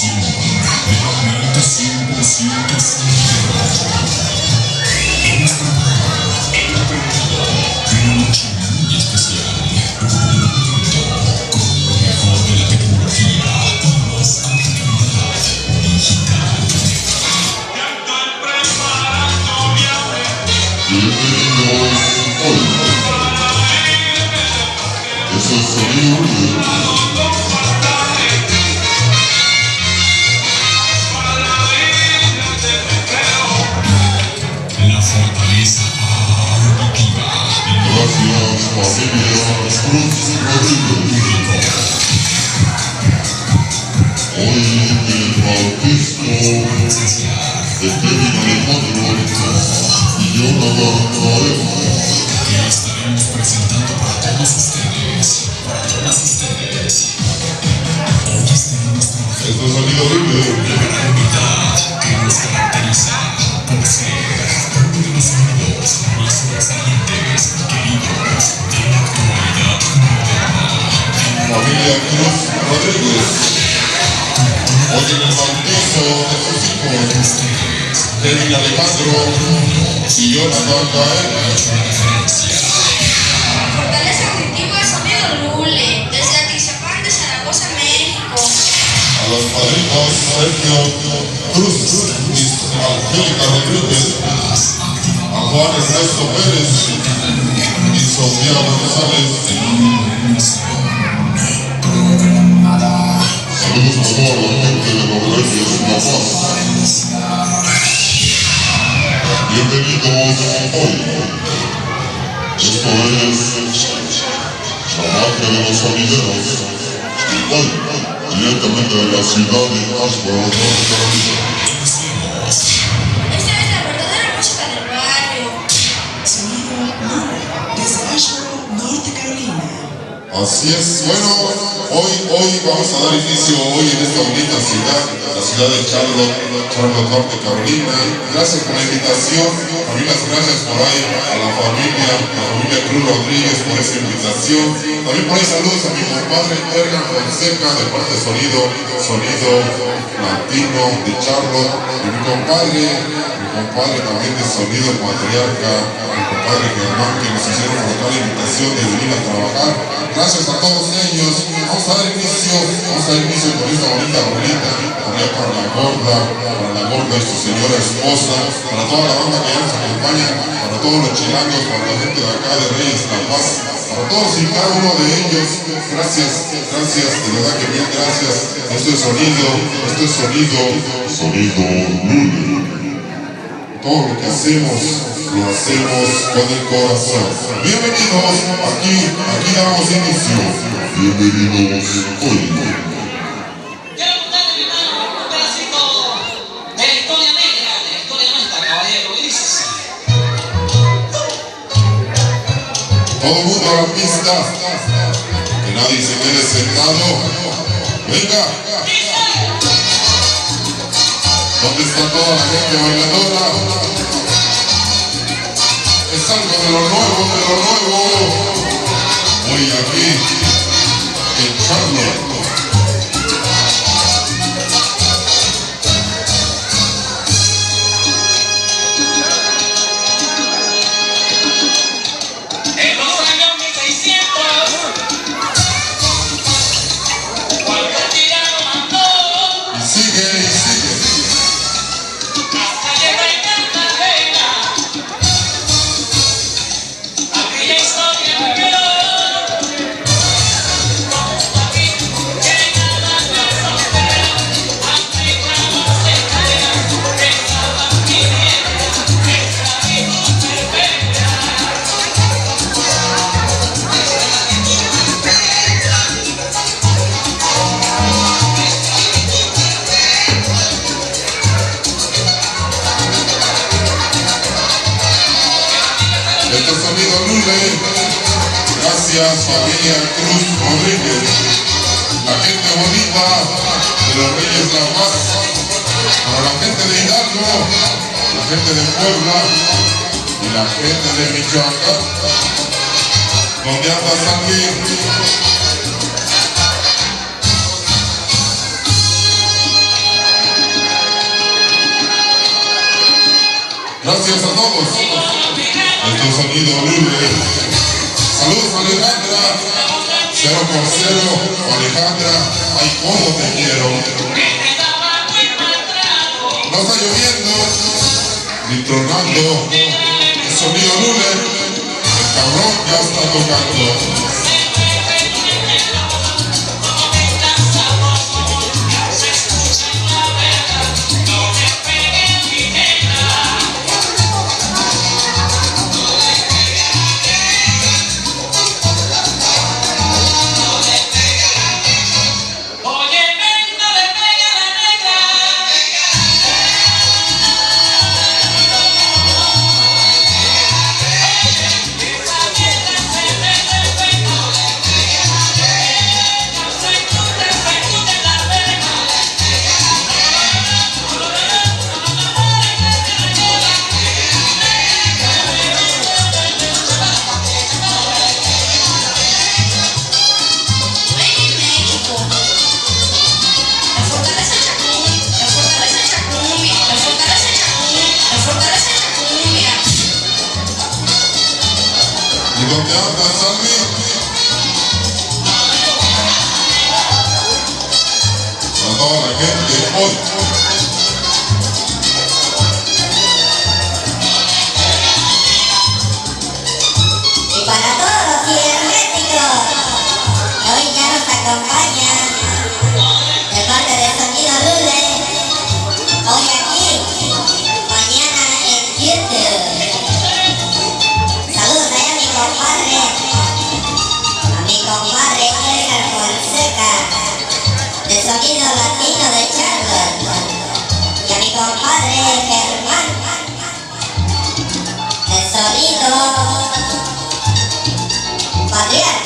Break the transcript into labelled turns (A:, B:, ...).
A: estación de la mente 100% en nuestro programa ha preparado una noche muy especial, un evento con lo mejor de la tecnología y más alta calidad digital.
B: Bienvenidos hoy. Es el sonido
A: La fortaleza auditiva.
B: Gracias, familia Cruz Rodríguez. Hoy el bautismo de Kevin Alejandro y Jonathan Moreno,
A: Que estaremos presentando para todos ustedes. Hoy está en nuestro
B: esto es sonido libre.
A: gran unidad que nos caracteriza por ser uno de los sonidos más sobresalientes, queridos, de la actualidad moderna.
B: Familia Cruz Rodríguez. Hoy en el bautizo de sus hijos, Kevin Alejandro y Jonathan Moreno.
C: Fortaleza auditiva de sonido Lule, desde Atizapán de Zaragoza, México.
B: A los padrinos Sergio Cruz y Angélica Rodríguez, a Juan Ernesto Pérez y Sofía González. Saludos a toda la gente de los Reyes La Paz. Bienvenidos hoy. Esto es la magia de los sonideros. Hoy, directamente de la ciudad de Ashburn, North Carolina.
C: Esta es la verdadera música del barrio.
D: Sonido Lule, desde Ashburn, Norte Carolina.
B: Así es, bueno, hoy vamos a dar inicio hoy en esta bonita ciudad, la ciudad de Charlotte, Norte Carolina. Gracias por la invitación, también las gracias por ahí a la familia Cruz Rodríguez por esa invitación. También por ahí saludos a mi compadre Edgar Fonseca de parte de Sonido Latino de Charlotte, y mi compadre también de Sonido Patriarca, mi compadre Germán, que nos hicieron la invitación de venir a trabajar. Gracias a todos ellos. Vamos a dar inicio con esta bonita rolita, también para la gorda y su señora esposa, para toda la banda que ya nos acompaña, para todos los chilangos, para la gente de acá de Reyes La Paz, para todos y cada uno de ellos. Gracias, de verdad que bien, gracias. Esto es sonido Lule. Todo lo que hacemos, lo hacemos con el corazón. Bienvenidos, aquí damos inicio. Bienvenidos hoy.
E: Quiero contarle, mi hermano, un pedacito de la historia negra, de la historia nuestra, caballero. Y dice así.
B: Todo el mundo a la pista. Que nadie se quede sentado. Venga. ¿Dónde está toda la gente bailadora? Es algo de lo nuevo. Hoy aquí, en Charlotte.
E: En los años 1600, cuando el tirano mandó
B: Y sigue.
E: hasta llegar a Cartagena, aquella historia vivió.
B: Esto es Sonido Lule. Gracias, familia Cruz Rodríguez. La gente bonita de los Reyes La Paz. Para la gente de Hidalgo, la gente de Puebla y la gente de Michoacán. ¿Dónde anda Sandy? Gracias a todos. Este es sonido Lule. Saludos Alejandra. 0x0 Alejandra. Ay, cómo te quiero. No está lloviendo ni tronando. El sonido Lule. El cabrón ya está tocando. ¿Y dónde anda Salvi? Para toda la gente hoy.
F: Y para todos los cibernéticos que hoy ya nos acompañan de parte de Sonido Lule, hoy aquí, mañana en YouTube. Saludos allá a mi compadre Edgar Fonseca, de Sonido Latino de Charlotte, y a mi compadre Germán, de Sonido Patriarca.